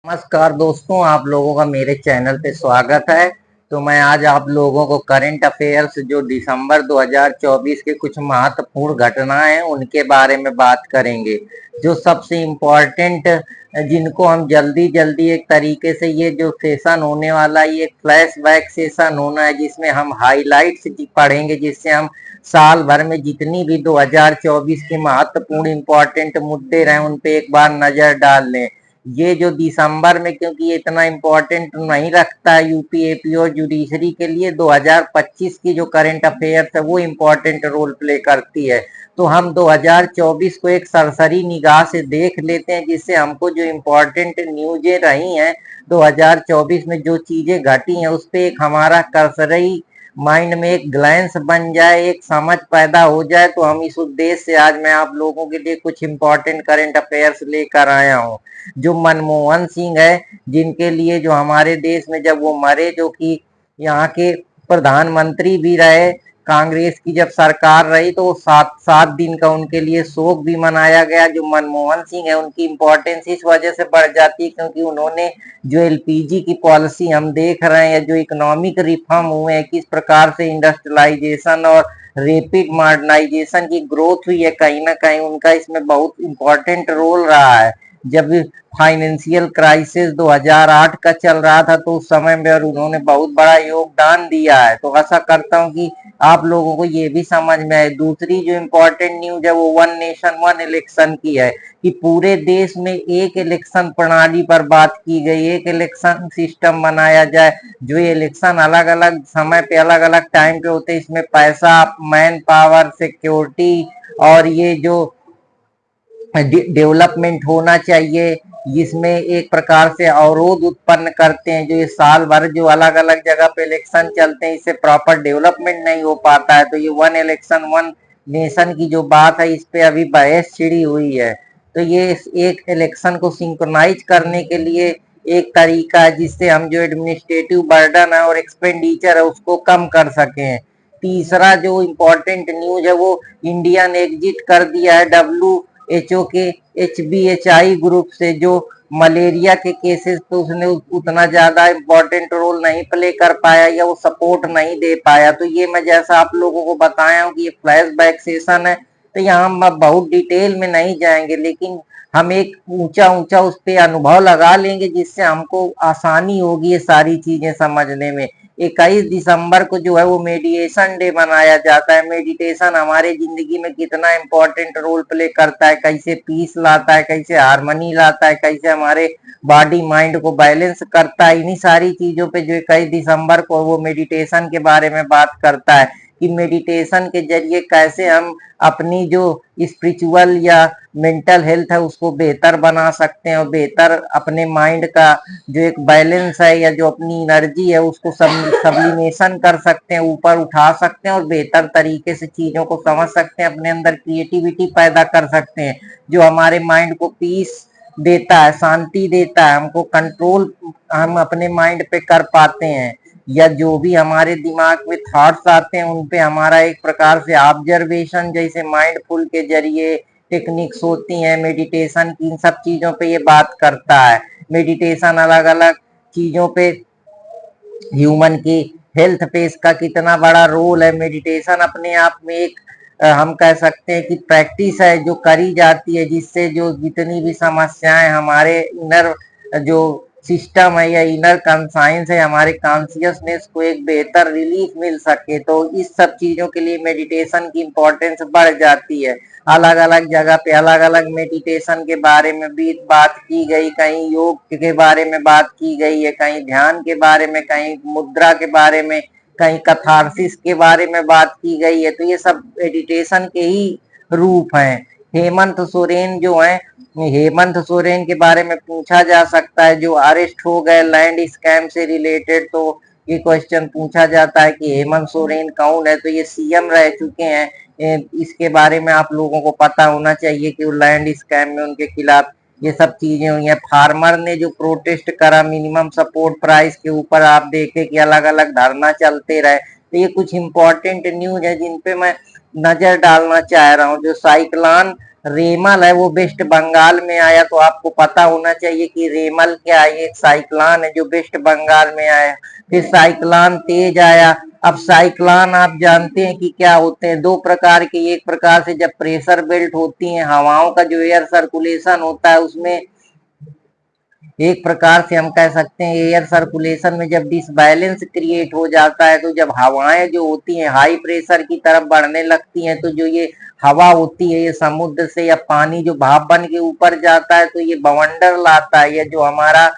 नमस्कार दोस्तों, आप लोगों का मेरे चैनल पे स्वागत है। तो मैं आज आप लोगों को करंट अफेयर्स जो दिसंबर 2024 के कुछ महत्वपूर्ण घटनाएं हैं उनके बारे में बात करेंगे। जो सबसे इम्पोर्टेंट जिनको हम जल्दी जल्दी एक तरीके से ये जो सेशन होने वाला ये फ्लैशबैक सेशन होना है जिसमें हम हाइलाइट्स पढ़ेंगे, जिससे हम साल भर में जितनी भी 2024 के महत्वपूर्ण इम्पोर्टेंट मुद्दे रहे उन पे एक बार नजर डाल लें। ये जो दिसंबर में, क्योंकि ये इतना इम्पोर्टेंट नहीं रखता है यूपीएपी और जुडिशरी के लिए, 2025 की जो करंट अफेयर्स है वो इम्पोर्टेंट रोल प्ले करती है। तो हम 2024 को एक सरसरी निगाह से देख लेते हैं, जिससे हमको जो इम्पोर्टेंट न्यूज़ें रही हैं 2024 में, जो चीजें घटी हैं उस पर एक हमारा कर्सरी माइंड में एक ग्लैंस बन जाए, एक समझ पैदा हो जाए। तो हम इस उद्देश्य से आज मैं आप लोगों के लिए कुछ इम्पोर्टेंट करंट अफेयर्स लेकर आया हूँ। जो मनमोहन सिंह है, जिनके लिए जो हमारे देश में जब वो मरे, जो कि यहाँ के प्रधानमंत्री भी रहे, कांग्रेस की जब सरकार रही, तो सात सात दिन का उनके लिए शोक भी मनाया गया। जो मनमोहन सिंह है उनकी इम्पोर्टेंस इस वजह से बढ़ जाती है क्योंकि उन्होंने जो एलपीजी की पॉलिसी हम देख रहे हैं, जो इकोनॉमिक रिफॉर्म हुए हैं, किस प्रकार से इंडस्ट्रियलाइजेशन और रेपिड मॉडर्नाइजेशन की ग्रोथ हुई है, कहीं ना कहीं उनका इसमें बहुत इंपॉर्टेंट रोल रहा है। जब फाइनेंशियल क्राइसिस 2008 का चल रहा था तो उस समय में और उन्होंने बहुत बड़ा योगदान दिया है। तो आशा करता हूं कि आप लोगों को ये भी समझ में आए। दूसरी जो इम्पोर्टेंट न्यूज है वो वन नेशन वन इलेक्शन की है, कि पूरे देश में एक इलेक्शन प्रणाली पर बात की गई, एक इलेक्शन सिस्टम बनाया जाए। जो ये इलेक्शन अलग अलग समय पे अलग अलग टाइम पे होते हैं, इसमें पैसा, मैन पावर, सिक्योरिटी और ये जो डेवलपमेंट होना चाहिए, जिसमें एक प्रकार से अवरोध उत्पन्न करते हैं। जो ये साल भर जो अलग अलग जगह पे इलेक्शन चलते हैं, इससे प्रॉपर डेवलपमेंट नहीं हो पाता है। तो ये वन इलेक्शन वन नेशन की जो बात है, इस पे अभी बहस छिड़ी हुई है। तो ये एक इलेक्शन को सिंक्रोनाइज करने के लिए एक तरीका है, जिससे हम जो एडमिनिस्ट्रेटिव बर्डन है और एक्सपेंडिचर है उसको कम कर सकें। तीसरा जो इम्पोर्टेंट न्यूज है वो इंडिया ने एग्जिट कर दिया है WHO के HBHI ग्रुप से। जो मलेरिया के केसेस पे उसने उतना ज्यादा इम्पोर्टेंट रोल नहीं प्ले कर पाया या वो सपोर्ट नहीं दे पाया। तो ये मैं जैसा आप लोगों को बताया हूँ कि ये फ्लैशबैक सेशन है, तो यहाँ हम बहुत डिटेल में नहीं जाएंगे, लेकिन हम एक ऊंचा ऊंचा उस पर अनुभव लगा लेंगे, जिससे हमको आसानी होगी ये सारी चीजें समझने में। 21 दिसंबर को जो है वो मेडिटेशन डे मनाया जाता है। मेडिटेशन हमारे जिंदगी में कितना इम्पोर्टेंट रोल प्ले करता है, कैसे पीस लाता है, कैसे हारमोनी लाता है, कैसे हमारे बॉडी माइंड को बैलेंस करता है। इन्हीं सारी चीजों पे जो 21 दिसंबर को वो मेडिटेशन के बारे में बात करता है, कि मेडिटेशन के जरिए कैसे हम अपनी जो स्पिरिचुअल या मेंटल हेल्थ है उसको बेहतर बना सकते हैं, और बेहतर अपने माइंड का जो एक बैलेंस है या जो अपनी एनर्जी है उसको सब्लिमेशन कर सकते हैं, ऊपर उठा सकते हैं और बेहतर तरीके से चीजों को समझ सकते हैं, अपने अंदर क्रिएटिविटी पैदा कर सकते हैं, जो हमारे माइंड को पीस देता है, शांति देता है, हमको कंट्रोल हम अपने माइंड पे कर पाते हैं। या जो भी हमारे दिमाग में थॉट्स आते हैं उन पे हमारा एक प्रकार से ऑब्जर्वेशन, जैसे माइंडफुल के जरिए टेक्निक्स होती हैं मेडिटेशन की, इन सब चीजों पे ये बात करता है। मेडिटेशन अलग अलग चीजों पे, ह्यूमन की हेल्थ पे इसका कितना बड़ा रोल है। मेडिटेशन अपने आप में एक हम कह सकते हैं कि प्रैक्टिस है जो करी जाती है, जिससे जो जितनी भी समस्याएं हमारे इनर जो सिस्टम है या इनर कॉन्साइंस है, हमारे कॉन्शियसनेस को एक बेहतर रिलीफ मिल सके। तो इस सब चीजों के लिए मेडिटेशन की इम्पोर्टेंस बढ़ जाती है। अलग अलग जगह पे अलग अलग मेडिटेशन के बारे में भी बात की गई, कहीं योग के बारे में बात की गई है, कहीं ध्यान के बारे में, कहीं मुद्रा के बारे में, कहीं कथारसिस के बारे में बात की गई है। तो ये सब मेडिटेशन के ही रूप हैं। हेमंत सोरेन जो है, हेमंत सोरेन के बारे में पूछा जा सकता है, जो अरेस्ट हो गए लैंड स्कैम से रिलेटेड। तो ये क्वेश्चन पूछा जाता है कि हेमंत सोरेन कौन है। तो ये सीएम रह चुके हैं, इसके बारे में आप लोगों को पता होना चाहिए कि वो लैंड स्कैम में उनके खिलाफ ये सब चीजें हुई हैं। फार्मर ने जो प्रोटेस्ट करा मिनिमम सपोर्ट प्राइस के ऊपर, आप देखे कि अलग अलग धरना चलते रहे। तो ये कुछ इंपॉर्टेंट न्यूज है जिन पे मैं नजर डालना चाह रहा हूँ। जो साइक्लोन रेमल है वो वेस्ट बंगाल में आया। तो आपको पता होना चाहिए कि रेमल क्या है, एक साइक्लोन है जो वेस्ट बंगाल में आया। फिर साइक्लोन तेज आया। अब साइक्लोन आप जानते हैं कि क्या होते हैं, दो प्रकार के। एक प्रकार से जब प्रेशर बेल्ट होती है, हवाओं का जो एयर सर्कुलेशन होता है उसमें एक प्रकार से हम कह सकते हैं एयर सर्कुलेशन में जब डिसबैलेंस क्रिएट हो जाता है, तो जब हवाएं जो होती हैं हाई प्रेशर की तरफ बढ़ने लगती हैं, तो जो ये हवा होती है ये समुद्र से या पानी जो भाप बन के ऊपर जाता है तो ये बवंडर लाता है। ये जो हमारा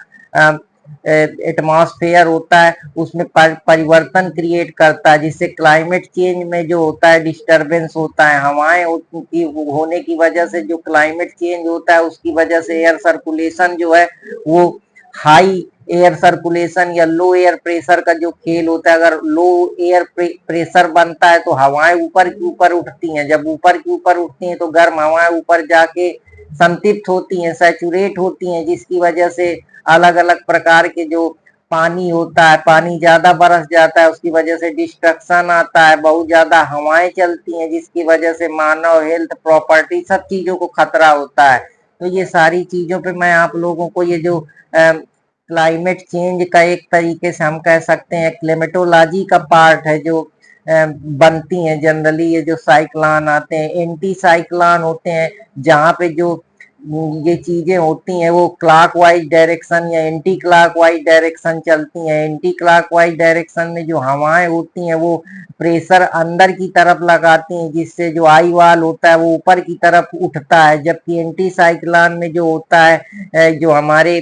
एटमॉस्फेयर होता है उसमें परिवर्तन क्रिएट करता है, जिससे क्लाइमेट चेंज में जो होता है डिस्टरबेंस होता है। हवाएं की होने की वजह से जो क्लाइमेट चेंज होता है उसकी वजह से एयर सर्कुलेशन जो है वो हाई एयर सर्कुलेशन या लो एयर प्रेशर का जो खेल होता है, अगर लो एयर प्रेशर बनता है तो हवाएं ऊपर की ऊपर उठती हैं। जब ऊपर की ऊपर उठती हैं तो गर्म हवाएं ऊपर जाके संतृप्त होती हैं, सैचुरेट होती हैं, जिसकी वजह से अलग अलग प्रकार के जो पानी होता है, पानी ज्यादा बरस जाता है, उसकी वजह से डिस्ट्रक्शन आता है, बहुत ज्यादा हवाएं चलती हैं, जिसकी वजह से मानव हेल्थ, प्रॉपर्टी, सब चीजों को खतरा होता है। तो ये सारी चीजों पे मैं आप लोगों को ये जो क्लाइमेट चेंज का एक तरीके से हम कह सकते हैं क्लेमेटोलॉजी का पार्ट है जो बनती हैं जनरली। ये जो साइक्लोन आते हैं, एंटी साइक्लोन होते हैं, जहाँ पे जो ये चीजें होती हैं वो क्लॉकवाइज डायरेक्शन या एंटी क्लॉकवाइज डायरेक्शन चलती हैं। एंटी क्लॉकवाइज डायरेक्शन में जो हवाएं होती हैं वो प्रेशर अंदर की तरफ लगाती हैं, जिससे जो आई वॉल होता है वो ऊपर की तरफ उठता है। जबकि एंटी साइक्लोन में जो होता है जो हमारे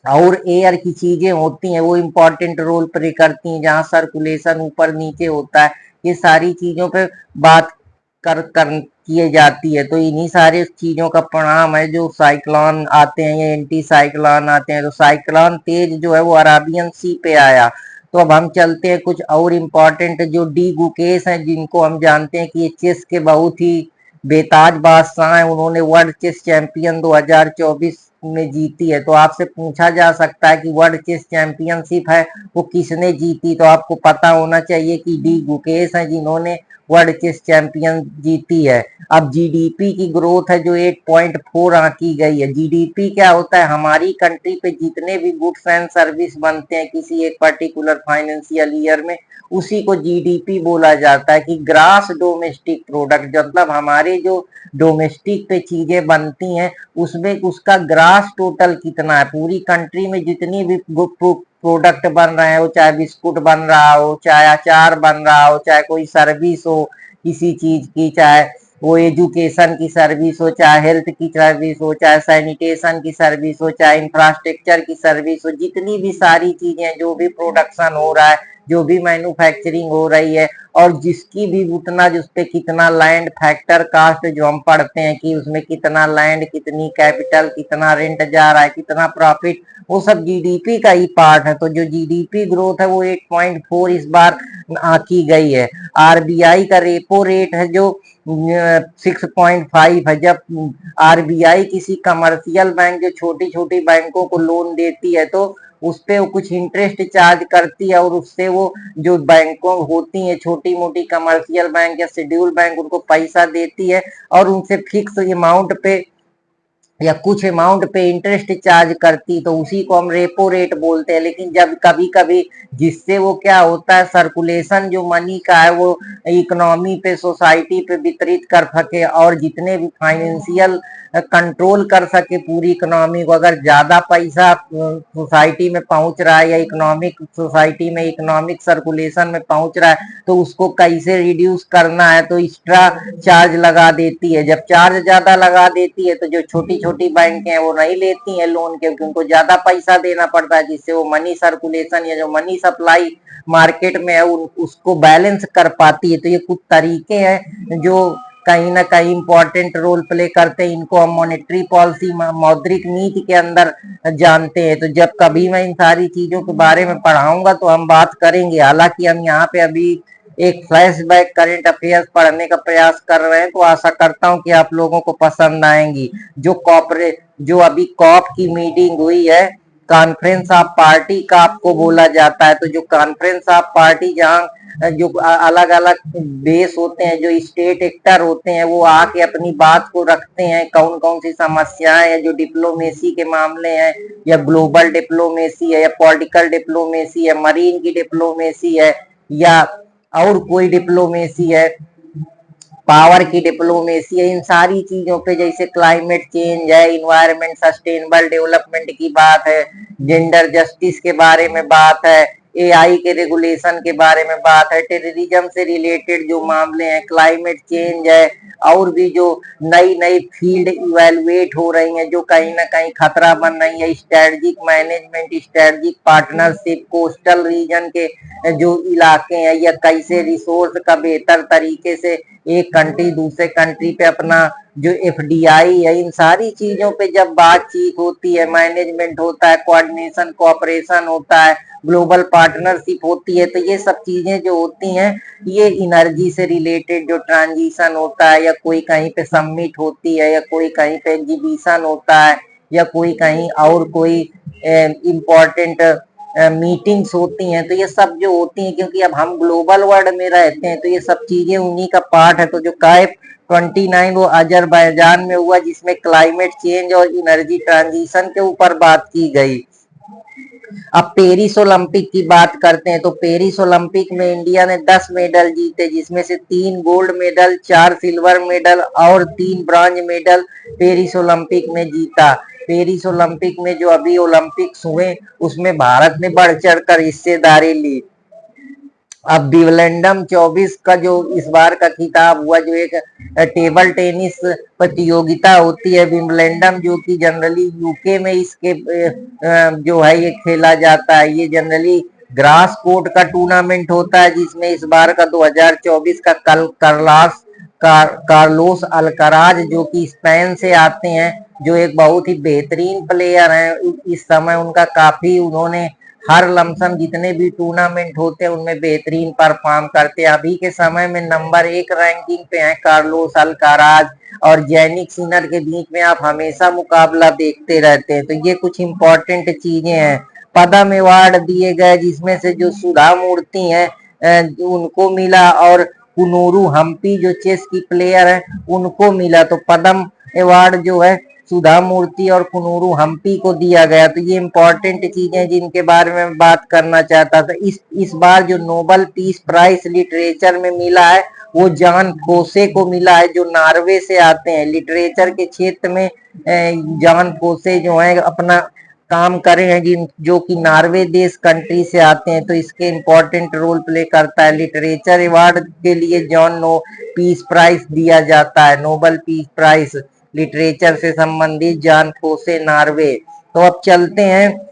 और एयर की चीजें होती हैं वो इम्पोर्टेंट रोल प्ले करती हैं, जहाँ सर्कुलेशन ऊपर नीचे होता है। ये सारी चीजों पे बात कर किए जाती है। तो इन्हीं सारी चीजों का परिणाम है जो साइक्लोन आते हैं या एंटी साइक्लोन आते हैं। तो साइक्लोन तेज जो है वो अराबियन सी पे आया। तो अब हम चलते हैं कुछ और इम्पोर्टेंट जो डी गुकेश हैं, जिनको हम जानते हैं कि ये चेस के बहुत ही बेताज बादशाह हैं। उन्होंने वर्ल्ड चेस चैंपियन 2024 में जीती है। तो आपसे पूछा जा सकता है कि वर्ल्ड चेस चैंपियनशिप है वो किसने जीती। तो आपको पता होना चाहिए कि डी गुकेश हैं जिन्होंने वर्ल्ड चेस चैंपियन जीती है। अब जीडीपी की ग्रोथ है जो 8.4 आंकी गई है। जीडीपी क्या होता है, हमारी कंट्री पे जितने भी गुड्स एंड सर्विस बनते हैं किसी एक पर्टिकुलर फाइनेंशियल ईयर में, उसी को जीडीपी बोला जाता है कि ग्रास डोमेस्टिक प्रोडक्ट। मतलब हमारे जो डोमेस्टिक पे चीजें बनती हैं उसमें उसका ग्रास टोटल कितना है। पूरी कंट्री में जितनी भी प्रोडक्ट बन रहे हैं, वो चाहे बिस्कुट बन रहा हो, चाहे अचार बन रहा हो, चाहे कोई सर्विस हो किसी चीज की, चाहे वो एजुकेशन की सर्विस हो, चाहे हेल्थ की सर्विस हो, चाहे सैनिटेशन की सर्विस हो, चाहे इंफ्रास्ट्रक्चर की सर्विस हो, जितनी भी सारी चीजें जो भी प्रोडक्शन हो रहा है, जो भी मैन्युफैक्चरिंग हो रही है, और जिसकी भी उतना जिस पे कितना लैंड फैक्टर कास्ट जो हम पढ़ते हैं कि उसमें कितना लैंड, कितनी कैपिटल, कितना रेंट जा रहा है, कितना प्रॉफिट, वो सब जीडीपी का ही पार्ट है। तो जो जीडीपी ग्रोथ है वो 8.4 इस बार आंकी गई है। आरबीआई का रेपो रेट है जो 6.5 है। जब आरबीआई किसी कमर्शियल बैंक जो छोटी छोटी बैंकों को लोन देती है तो उस पे वो कुछ इंटरेस्ट चार्ज करती है, और उससे वो जो बैंकों होती हैं छोटी मोटी कमर्शियल बैंक या शेड्यूल बैंक उनको पैसा देती है, और उनसे फिक्स अमाउंट पे या कुछ अमाउंट पे इंटरेस्ट चार्ज करती, तो उसी को हम रेपो रेट बोलते हैं। लेकिन जब कभी कभी जिससे वो क्या होता है, सर्कुलेशन जो मनी का है वो इकोनॉमी पे, सोसाइटी पे वितरित कर सके, और जितने भी फाइनेंशियल कंट्रोल कर सके पूरी इकोनॉमी को। अगर ज्यादा पैसा सोसाइटी में पहुंच रहा है या इकोनॉमिक सोसाइटी में इकोनॉमिक सर्कुलेशन में पहुंच रहा है तो उसको कैसे रिड्यूस करना है, तो एक्स्ट्रा चार्ज लगा देती है। जब चार्ज ज्यादा लगा देती है तो जो छोटी छोटी बैंक हैं वो नहीं लेती हैं लोन, क्योंकि उनको ज्यादा पैसा देना पड़ता है, जिससे वो मनी सर्कुलेशन या जो मनी सप्लाई मार्केट में है उसको बैलेंस कर पाती है। तो ये कुछ तरीके हैं जो कहीं ना कहीं इंपॉर्टेंट रोल प्ले करते हैं। इनको हम मॉनेटरी पॉलिसी, मौद्रिक नीति के अंदर जानते हैं। तो जब कभी मैं इन सारी चीजों के बारे में पढ़ाऊंगा तो हम बात करेंगे। हालांकि हम यहाँ पे अभी एक फ्लैशबैक करंट अफेयर्स पढ़ने का प्रयास कर रहे हैं, तो आशा करता हूं कि आप लोगों को पसंद आएंगी। जो कॉर्पोरेट जो अभी कॉप की मीटिंग हुई है कॉन्फ्रेंस ऑफ पार्टी का आपको बोला जाता है। तो जो कॉन्फ्रेंस ऑफ पार्टी जहाँ जो अलग अलग देश होते हैं, जो स्टेट एक्टर होते हैं, वो आके अपनी बात को रखते हैं, कौन कौन सी समस्याएं हैं जो डिप्लोमेसी के मामले हैं, या ग्लोबल डिप्लोमेसी है, या पॉलिटिकल डिप्लोमेसी है, मरीन की डिप्लोमेसी है, या और कोई डिप्लोमेसी है, पावर की डिप्लोमेसी है। इन सारी चीजों पे, जैसे क्लाइमेट चेंज है, इन्वायरमेंट सस्टेनेबल डेवलपमेंट की बात है, जेंडर जस्टिस के बारे में बात है, एआई के रेगुलेशन के बारे में बात है, टेररिज्म से रिलेटेड जो मामले हैं, क्लाइमेट चेंज है, और भी जो नई नई फील्ड इवेलुएट हो रही हैं जो कहीं ना कहीं खतरा बन रही है, strategic management, strategic partnership, coastal region के जो इलाके हैं, या कैसे रिसोर्स का बेहतर तरीके से एक कंट्री दूसरे कंट्री पे अपना जो एफडीआई है, इन सारी चीजों पे जब बातचीत होती है, मैनेजमेंट होता है, कोऑर्डिनेशन कोऑपरेशन होता है, ग्लोबल पार्टनरशिप होती है, तो ये सब चीजें जो होती हैं, ये एनर्जी से रिलेटेड जो ट्रांजिशन होता है, या कोई कहीं पे समिट होती है, या कोई कहीं पे एग्जीबिशन होता है, या कोई कहीं और कोई इम्पोर्टेंट मीटिंग्स होती हैं, तो ये सब जो होती हैं, क्योंकि अब हम ग्लोबल वर्ल्ड में रहते हैं, तो ये सब चीजें उन्हीं का पार्ट है। तो जो काइप 29 वो अजरबैजान में हुआ, जिसमें क्लाइमेट चेंज और एनर्जी ट्रांजिशन के ऊपर बात की गई। अब पेरिस ओलंपिक की बात करते हैं, तो पेरिस ओलंपिक में इंडिया ने 10 मेडल जीते, जिसमें से 3 गोल्ड मेडल, 4 सिल्वर मेडल और 3 ब्रॉन्ज मेडल पेरिस ओलंपिक में जीता। पेरिस ओलंपिक में जो अभी ओलंपिक्स हुए, उसमें भारत ने बढ़ चढ़कर हिस्सेदारी ली। अब विम्बलडन 24 का जो इस बार का खिताब हुआ, जो एक टेबल टेनिस प्रतियोगिता होती है विम्बलडन, जो कि जनरली यूके में इसके जो है ये खेला जाता है। ये जनरली ग्रास कोर्ट का टूर्नामेंट होता है, जिसमें इस बार का 2024 का कार्लोस अल्कराज, जो कि स्पेन से आते हैं, जो एक बहुत ही बेहतरीन प्लेयर हैं। इस समय उनका काफी, उन्होंने हर लमसम जितने भी टूर्नामेंट होते हैं उनमें बेहतरीन परफॉर्म करते हैं। अभी के समय में नंबर 1 रैंकिंग पे हैं कार्लोस अल्काराज, और जैनिक सिनर के बीच में आप हमेशा मुकाबला देखते रहते हैं। तो ये कुछ इंपॉर्टेंट चीजें हैं। पद्म अवार्ड दिए गए, जिसमें से जो सुधा मूर्ति है उनको मिला, और कुनूरू हम्पी जो चेस की प्लेयर है उनको मिला। तो पद्म अवार्ड जो है सुधा मूर्ति और कुनूरू हम्पी को दिया गया। तो ये इंपॉर्टेंट चीजें जिनके बारे में बात करना चाहता था। इस बार जो नोबल पीस प्राइज लिटरेचर में मिला है, वो जॉन फोसे को मिला है, जो नॉर्वे से आते हैं। लिटरेचर के क्षेत्र में जॉन फोसे जो है अपना काम करे हैं, जिन जो कि नॉर्वे देश कंट्री से आते हैं। तो इसके इम्पोर्टेंट रोल प्ले करता है। लिटरेचर अवार्ड के लिए जॉन नो पीस प्राइज दिया जाता है, नोबल पीस प्राइज लिटरेचर से संबंधित, जॉन फोसे, नॉर्वे। तो अब चलते हैं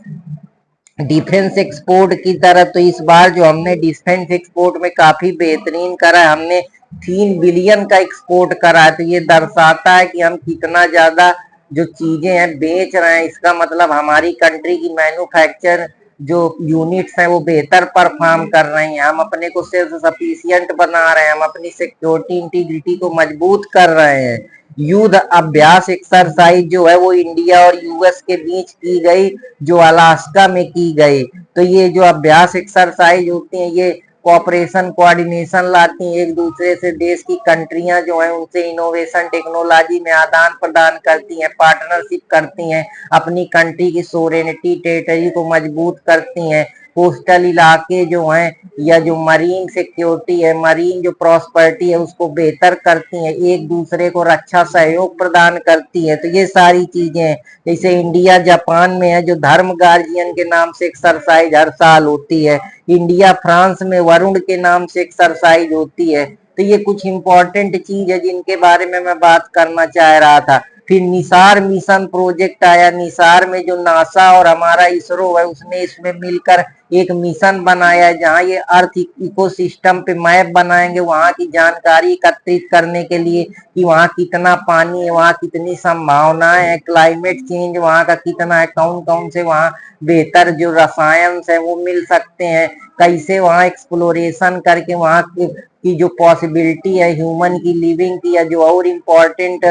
डिफेंस एक्सपोर्ट की तरफ। तो इस बार जो हमने डिफेंस एक्सपोर्ट में काफी बेहतरीन करा है, हमने 3 बिलियन का एक्सपोर्ट करा है। तो ये दर्शाता है कि हम कितना ज्यादा जो चीजें हैं बेच रहे हैं। इसका मतलब हमारी कंट्री की मैन्युफैक्चर जो यूनिट्स हैं वो बेहतर परफॉर्म कर रही हैं। हम अपने को सेल्फ सफिशिएंट बना रहे हैं, हम अपनी सिक्योरिटी इंटीग्रिटी को मजबूत कर रहे हैं। युद्ध अभ्यास एक्सरसाइज जो है वो इंडिया और यूएस के बीच की गई, जो अलास्का में की गई। तो ये जो अभ्यास एक्सरसाइज होती हैं, ये कोऑपरेशन कोऑर्डिनेशन लाती हैं। एक दूसरे से देश की कंट्रियां जो हैं उनसे इनोवेशन टेक्नोलॉजी में आदान प्रदान करती हैं, पार्टनरशिप करती हैं, अपनी कंट्री की सोरेनिटी टेरिटरी को मजबूत करती हैं। कोस्टल इलाके जो हैं, या जो मरीन सिक्योरिटी है, मरीन जो प्रॉस्पेरिटी है, उसको बेहतर करती हैं, एक दूसरे को रक्षा सहयोग प्रदान करती है। तो ये सारी चीजें हैं। जैसे इंडिया जापान में है, जो धर्म गार्जियन के नाम से एक्सरसाइज हर साल होती है। इंडिया फ्रांस में वरुण के नाम से एक्सरसाइज होती है। तो ये कुछ इंपॉर्टेंट चीज है जिनके बारे में मैं बात करना चाह रहा था। फिर निसार मिशन प्रोजेक्ट आया। निसार में जो नासा और हमारा इसरो है, उसने इसमें मिलकर एक मिशन बनाया है, जहाँ ये अर्थ इकोसिस्टम पे मैप बनाएंगे, वहां की जानकारी एकत्रित करने के लिए कि वहाँ कितना पानी है, वहाँ कितनी संभावनाएं है, क्लाइमेट चेंज वहाँ का कितना है, कौन कौन से वहाँ बेहतर जो रसायन है वो मिल सकते हैं, कैसे वहाँ एक्सप्लोरेशन करके वहाँ की जो पॉसिबिलिटी है ह्यूमन की लिविंग की, या जो और इम्पोर्टेंट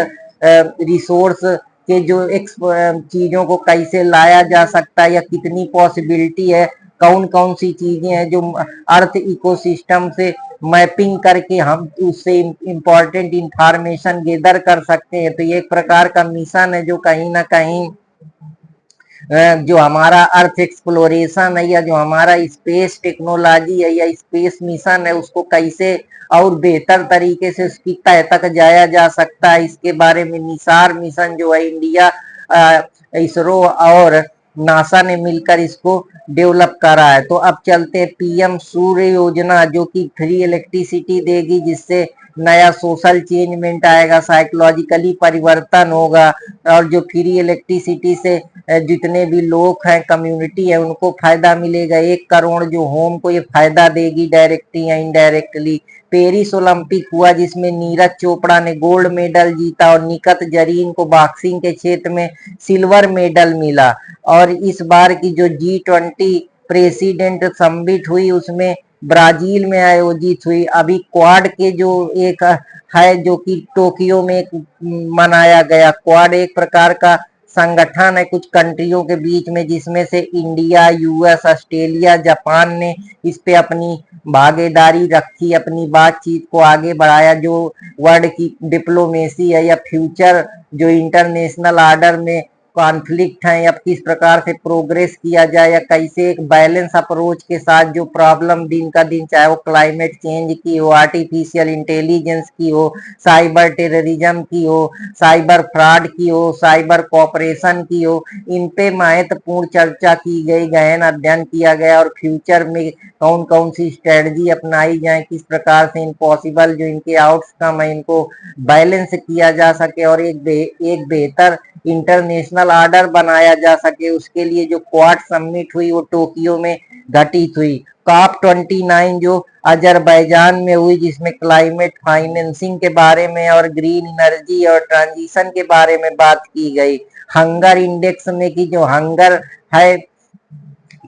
रिसोर्स के जो चीजों को कैसे लाया जा सकता है या कितनी पॉसिबिलिटी है, कौन कौन सी चीजें हैं जो अर्थ इकोसिस्टम से मैपिंग करके हम उससे इम्पोर्टेंट इंफॉर्मेशन गैदर कर सकते हैं। तो ये एक प्रकार का मिशन है जो कहीं ना कहीं जो हमारा अर्थ एक्सप्लोरेशन है या जो हमारा स्पेस टेक्नोलॉजी है या स्पेस मिशन है उसको कैसे और बेहतर तरीके से उसकी तह तक जाया जा सकता है, इसके बारे में निसार मिशन जो है इंडिया, इसरो और नासा ने मिलकर इसको डेवलप करा है। तो अब चलते हैं पीएम सूर्य योजना, जो कि फ्री इलेक्ट्रिसिटी देगी, जिससे नया सोशल चेंजमेंट आएगा, साइकोलॉजिकली परिवर्तन होगा, और जो फ्री इलेक्ट्रिसिटी से जितने भी लोग हैं, कम्युनिटी है, उनको फायदा मिलेगा। 1 करोड़ जो होम को ये फायदा देगी डायरेक्टली या इनडायरेक्टली। पेरिस ओलंपिक हुआ जिसमें नीरज चोपड़ा ने गोल्ड मेडल जीता और निखत जरीन को बॉक्सिंग के क्षेत्र में सिल्वर मेडल मिला। और इस बार की जो G20 प्रेसिडेंट समिट हुई उसमें ब्राजील में आयोजित हुई। अभी क्वाड के जो एक है जो कि टोक्यो में मनाया गया। क्वाड एक प्रकार का संगठन है कुछ कंट्रियों के बीच में, जिसमें से इंडिया, यूएस, ऑस्ट्रेलिया, जापान ने इस पे अपनी भागीदारी रखी, अपनी बातचीत को आगे बढ़ाया। जो वर्ल्ड की डिप्लोमेसी है या फ्यूचर जो इंटरनेशनल ऑर्डर में कॉन्फ्लिक्ट है या किस प्रकार से प्रोग्रेस किया जाए या कैसे एक बैलेंस अप्रोच के साथ जो प्रॉब्लम दिन का दिन, चाहे वो क्लाइमेट चेंज की हो, आर्टिफिशियल इंटेलिजेंस की हो, साइबर टेररिज्म की हो, साइबर फ्रॉड की हो, साइबर कॉपरेशन की हो, इन पे महत्वपूर्ण चर्चा की गई, गहन अध्ययन किया गया और फ्यूचर में कौन कौन सी स्ट्रेटजी अपनाई जाए, किस प्रकार से इम्पॉसिबल जो इनके आउटकम है इनको बैलेंस किया जा सके और एक बेहतर इंटरनेशनल ऑर्डर बनाया जा सके, उसके लिए जो क्वाड समिट हुई वो टोक्यो में घटित हुई। COP29 जो अजरबैजान में हुई, जिसमें क्लाइमेट फाइनेंसिंग के बारे में और ग्रीन एनर्जी और ट्रांजिशन के बारे में बात की गई। हंगर इंडेक्स में कि जो हंगर है,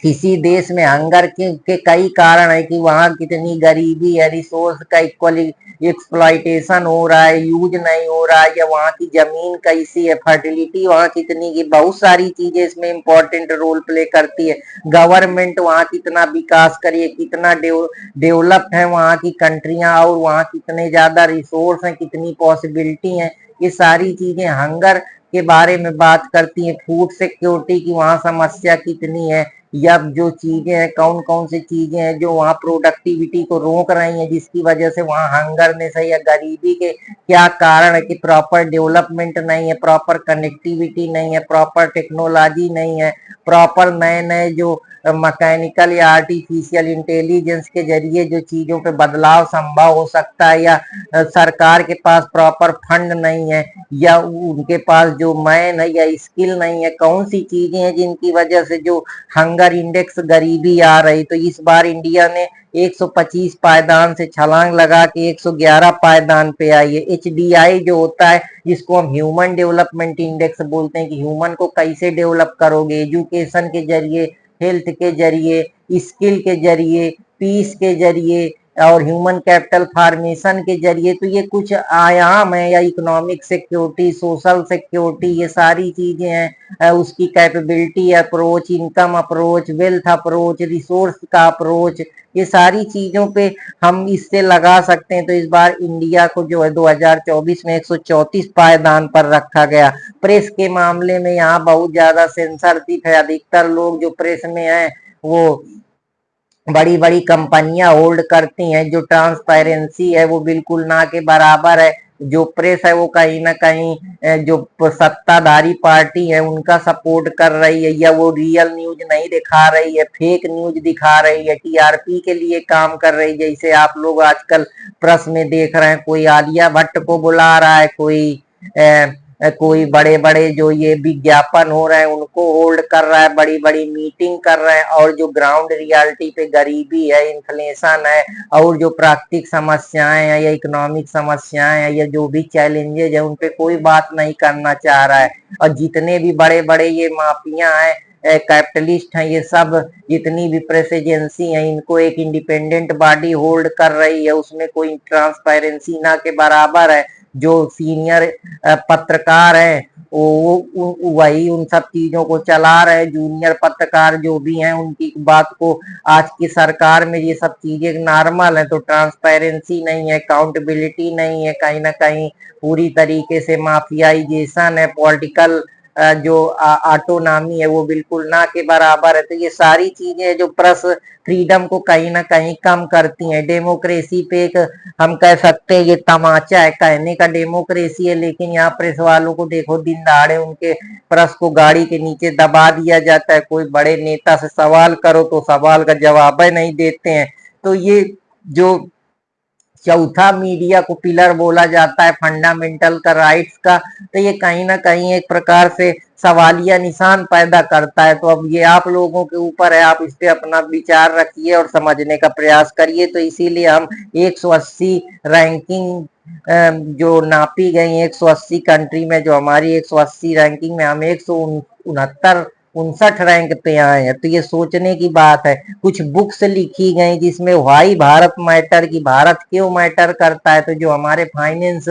किसी देश में हंगर के कई कारण है कि वहां कितनी गरीबी है, रिसोर्स का इक्वली एक्सप्लॉइटेशन हो रहा है, यूज नहीं हो रहा है, या वहां की जमीन कैसी है, फर्टिलिटी वहां कितनी की, बहुत सारी चीजें इसमें इंपॉर्टेंट रोल प्ले करती है। गवर्नमेंट वहां कितना विकास करिए, कितना डेवलप्ड है वहां की कंट्रियां, और वहां कितने ज्यादा रिसोर्स हैं, कितनी पॉसिबिलिटी है, ये सारी चीजें हंगर के बारे में बात करती है। फूड सिक्योरिटी की वहां समस्या कितनी है, या जो चीजें हैं, कौन कौन सी चीजें हैं जो वहाँ प्रोडक्टिविटी को रोक रही हैं, जिसकी वजह से वहाँ हंगरनेस है या गरीबी के क्या कारण है कि प्रॉपर डेवलपमेंट नहीं है, प्रॉपर कनेक्टिविटी नहीं है, प्रॉपर टेक्नोलॉजी नहीं है, प्रॉपर नए नए जो मैकेनिकल या आर्टिफिशियल इंटेलिजेंस के जरिए जो चीजों पे बदलाव संभव हो सकता है, या सरकार के पास प्रॉपर फंड नहीं है, या उनके पास जो मैन है या स्किल नहीं है, कौन सी चीजें हैं जिनकी वजह से जो हंगर इंडेक्स गरीबी आ रही। तो इस बार इंडिया ने 125 पायदान से छलांग लगा के 111 पायदान पे आई है। HDI जो होता है, जिसको हम ह्यूमन डेवलपमेंट इंडेक्स बोलते हैं, कि ह्यूमन को कैसे डेवलप करोगे, एजुकेशन के जरिए, हेल्थ के जरिए, स्किल के जरिए, पीस के जरिए और ह्यूमन कैपिटल फॉर्मेशन के जरिए। तो ये कुछ आयाम है, या इकोनॉमिक सिक्योरिटी, सोशल सिक्योरिटी, ये सारी चीजें हैं। उसकी capability approach, income approach, wealth approach, resource का अप्रोच, ये सारी चीजों पे हम इससे लगा सकते हैं। तो इस बार इंडिया को जो है 2024 में 134 पायदान पर रखा गया। प्रेस के मामले में यहाँ बहुत ज्यादा सेंसरशिप है, अधिकतर लोग जो प्रेस में हैं वो बड़ी बड़ी कंपनियां होल्ड करती हैं, जो ट्रांसपेरेंसी है वो बिल्कुल ना के बराबर है। जो प्रेस है वो कहीं ना कहीं जो सत्ताधारी पार्टी है उनका सपोर्ट कर रही है, या वो रियल न्यूज नहीं दिखा रही है, फेक न्यूज दिखा रही है, TRP के लिए काम कर रही है। जैसे आप लोग आजकल प्रेस में देख रहे हैं, कोई आलिया भट्ट को बुला रहा है, कोई बड़े बड़े जो ये विज्ञापन हो रहे हैं उनको होल्ड कर रहा है, बड़ी बड़ी मीटिंग कर रहे हैं, और जो ग्राउंड रियलिटी पे गरीबी है, इन्फ्लेशन है, और जो प्राकृतिक समस्याएं हैं या इकोनॉमिक समस्याएं हैं या जो भी चैलेंजेज है उन पे कोई बात नहीं करना चाह रहा है। और जितने भी बड़े बड़े ये माफिया हैं, कैपिटलिस्ट हैं, ये सब जितनी भी प्रेस एजेंसी है, इनको एक इंडिपेंडेंट बॉडी होल्ड कर रही है, उसमें कोई ट्रांसपेरेंसी ना के बराबर है। जो सीनियर पत्रकार हैं वही उन सब चीजों को चला रहे। जूनियर पत्रकार जो भी हैं उनकी बात को आज की सरकार में ये सब चीजें नॉर्मल है, तो ट्रांसपेरेंसी नहीं है, अकाउंटेबिलिटी नहीं है, कहीं ना कहीं पूरी तरीके से माफियाइजेशन है, पॉलिटिकल जो ऑटोनॉमी है वो बिल्कुल ना के बराबर है। तो ये सारी चीजें जो प्रेस फ्रीडम को कहीं ना कहीं कम करती हैं। डेमोक्रेसी पे एक हम कह सकते हैं ये तमाचा है, कहने का डेमोक्रेसी है, लेकिन यहाँ प्रेस वालों को देखो दिन दहाड़े उनके प्रेस को गाड़ी के नीचे दबा दिया जाता है। कोई बड़े नेता से सवाल करो तो सवाल का जवाब ही नहीं देते हैं। तो ये जो चौथा मीडिया को पिलर बोला जाता है फंडामेंटल का राइट्स का, तो ये कहीं ना कहीं एक प्रकार से सवालिया निशान पैदा करता है। तो अब ये आप लोगों के ऊपर है, आप इस पे अपना विचार रखिए और समझने का प्रयास करिए। तो इसीलिए हम 180 रैंकिंग जो नापी गई 180 कंट्री में, जो हमारी 180 रैंकिंग में हम 169 रैंक पे आए हैं। तो ये सोचने की बात है। कुछ बुक्स लिखी गई जिसमें वाई भारत मैटर की भारत क्यों मैटर करता है। तो जो हमारे फाइनेंस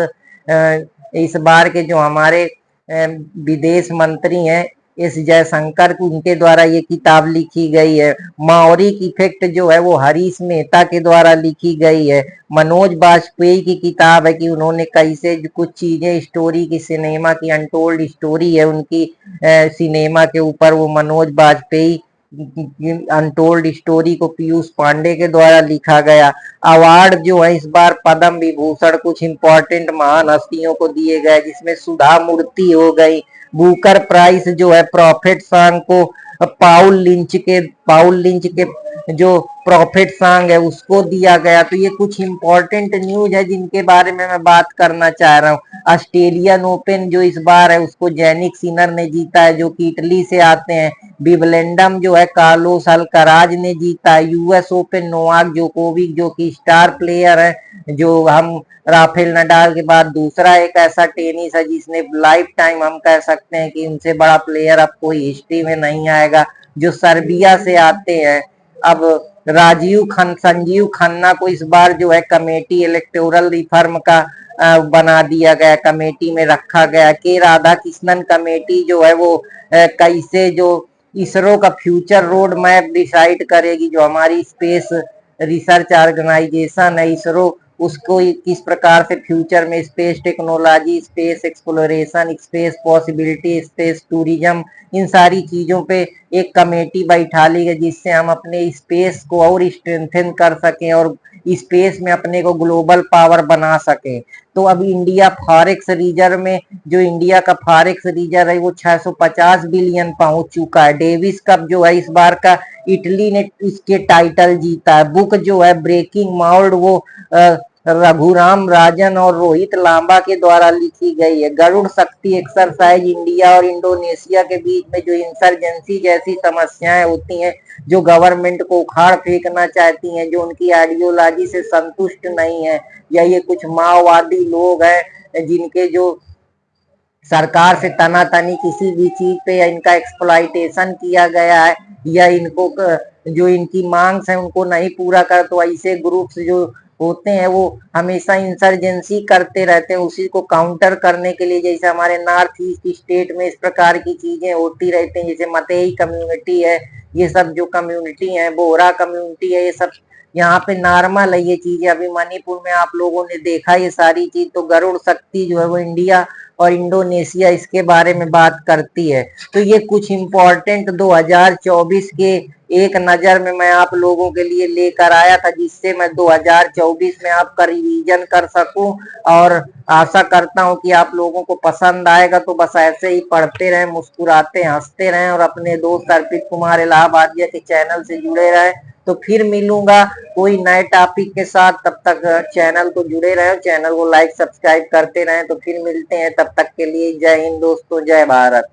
इस बार के जो हमारे विदेश मंत्री हैं एस जयशंकर, उनके द्वारा ये किताब लिखी गई है। माओरिक इफेक्ट जो है वो हरीश मेहता के द्वारा लिखी गई है। मनोज बाजपेयी की किताब है कि उन्होंने कैसे कुछ चीजें स्टोरी की, सिनेमा की अनटोल्ड स्टोरी है उनकी सिनेमा के ऊपर, वो मनोज बाजपेयी अनटोल्ड स्टोरी को पीयूष पांडे के द्वारा लिखा गया। अवार्ड जो है इस बार पद्म विभूषण कुछ इंपॉर्टेंट महान हस्तियों को दिए गए, जिसमें सुधा मूर्ति हो गई। बुकर प्राइस जो है प्रॉफिट सॉन्ग को पाउल लिंच के जो प्रॉफिट सॉन्ग है उसको दिया गया। तो ये कुछ इंपॉर्टेंट न्यूज है जिनके बारे में मैं बात करना चाह रहा हूँ। ऑस्ट्रेलियन ओपन जो इस बार है उसको जैनिक सिनर ने जीता है, जो कि इटली से आते हैं। विबलेंडम जो है कार्लोस अल्कराज ने जीता है। यूएस ओपन नोवाक जोकोविक जो कि स्टार प्लेयर है, जो हम राफेल नडाल के बाद दूसरा एक ऐसा टेनिस है जिसने लाइफ टाइम हम कह सकते हैं कि उनसे बड़ा प्लेयर अब कोई हिस्ट्री में नहीं आएगा, जो सर्बिया से आते हैं। अब संजीव खन्ना को इस बार जो है कमेटी इलेक्टोरल रिफॉर्म का बना दिया गया, कमेटी में रखा गया। के राधा कृष्णन कमेटी जो है वो कैसे जो इसरो का फ्यूचर रोड मैप डिसाइड करेगी, जो हमारी स्पेस रिसर्च ऑर्गेनाइजेशन है इसरो, उसको किस प्रकार से फ्यूचर में space technology, space exploration, space possibility, space tourism, इन सारी चीजों पे एक कमेटी बैठा ली है, जिससे हम अपने स्पेस को और स्ट्रेंथन कर सकें और स्पेस में अपने को ग्लोबल पावर बना सके। तो अब इंडिया फॉरेक्स रिजर्व में, जो इंडिया का फॉरेक्स रिजर्व है वो 650 बिलियन पहुंच चुका है। डेविस कप जो है इस बार का इटली ने इसके टाइटल जीता है। बुक जो है ब्रेकिंग माउल्ड वो रघुराम राजन और रोहित लांबा के द्वारा लिखी गई है। गरुड़ शक्ति एक्सरसाइज इंडिया और इंडोनेशिया के बीच में जो इंसर्जेंसी जैसी समस्याएं होती हैं, जो गवर्नमेंट को उखाड़ फेंकना चाहती हैं, जो उनकी आइडियोलॉजी से संतुष्ट नहीं है, या ये कुछ माओवादी लोग हैं जिनके जो सरकार से तनातनी किसी भी चीज पे या इनका एक्सप्लॉइटेशन किया गया है, या इनको जो इनकी मांग है उनको नहीं पूरा कर, तो ऐसे ग्रुप्स जो होते हैं वो हमेशा इंसर्जेंसी करते रहते हैं उसी को काउंटर करने के लिए। जैसे हमारे नॉर्थ ईस्ट स्टेट में इस प्रकार की चीजें होती रहती हैं, जैसे मतई कम्युनिटी है, ये सब जो कम्युनिटी है, बोहरा कम्युनिटी है, ये सब यहाँ पे नॉर्मल है ये चीजें। अभी मणिपुर में आप लोगों ने देखा ये सारी चीज। तो गरुड़ शक्ति जो है वो इंडिया और इंडोनेशिया इसके बारे में बात करती है। तो ये कुछ इंपॉर्टेंट 2024 के एक नजर में मैं आप लोगों के लिए लेकर आया था, जिससे मैं 2024 में आपका रिवीजन कर सकूं, और आशा करता हूं कि आप लोगों को पसंद आएगा। तो बस ऐसे ही पढ़ते रहें, मुस्कुराते हंसते रहें और अपने दोस्त अर्पित कुमार इलाहाबादिया के चैनल से जुड़े रहें। तो फिर मिलूंगा कोई नए टॉपिक के साथ, तब तक चैनल को जुड़े रहे, चैनल को लाइक सब्सक्राइब करते रहें। तो फिर मिलते हैं, तब तक के लिए जय हिंद दोस्तों, जय भारत।